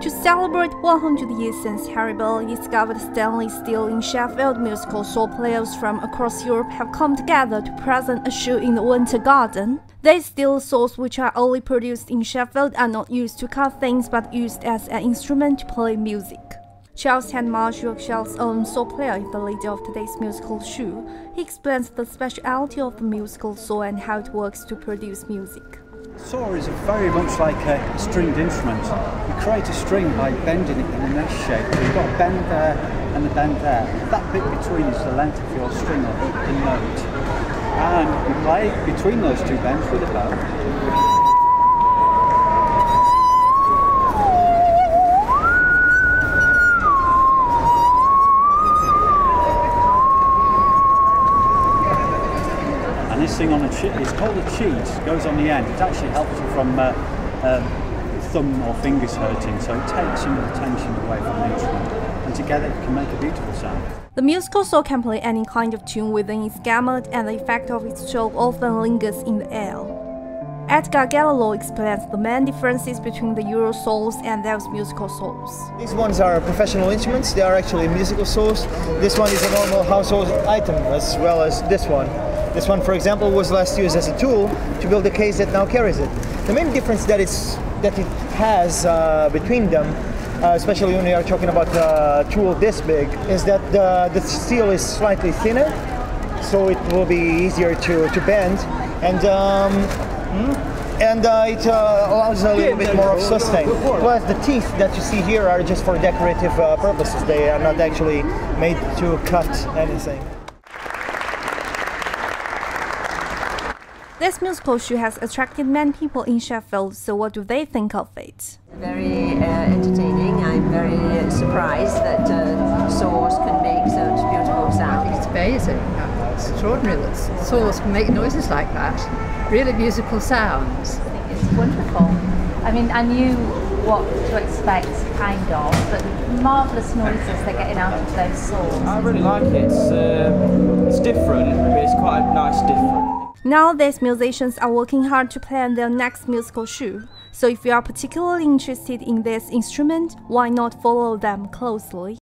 To celebrate 100 years since Harry Bailey discovered stainless steel in Sheffield, musical saw players from across Europe have come together to present a show in the Winter Garden. These steel saws, which are only produced in Sheffield, are not used to cut things but used as an instrument to play music. Charles Handmarsh, Yorkshire's own saw player, is the leader of today's musical show. He explains the speciality of the musical saw and how it works to produce music. Saw is very much like a stringed instrument. You create a string by bending it in an S shape. So you've got a bend there and a bend there. That bit between is the length of your string or the note. And you play between those two bends with a bow. This thing on a cheat, it's called a cheat, goes on the end. It actually helps you from thumb or fingers hurting, so it takes some of the tension away from the instrument, and together it can make a beautiful sound. The musical saw can play any kind of tune within its gamut, and the effect of its stroke often lingers in the air. Edgar Galileo explains the main differences between the Euro saws and those musical saws. These ones are professional instruments, they are actually musical saws. This one is a normal household item as well as this one. This one, for example, was last used as a tool to build a case that now carries it. The main difference that it has between them, especially when we are talking about a tool this big, is that the steel is slightly thinner, so it will be easier to bend, and it allows a little bit more of sustain. Plus, the teeth that you see here are just for decorative purposes. They are not actually made to cut anything. This musical show has attracted many people in Sheffield, so what do they think of it? Very entertaining. I'm very surprised that saws can make such beautiful sounds. It's amazing. It's extraordinary that saws can make noises like that. Really musical sounds. I think it's wonderful. I mean, I knew what to expect, kind of, but marvellous noises they're getting out of those saws. I really like it. It's different, but it's quite a nice different. Now these musicians are working hard to plan their next musical show, so if you are particularly interested in this instrument, why not follow them closely?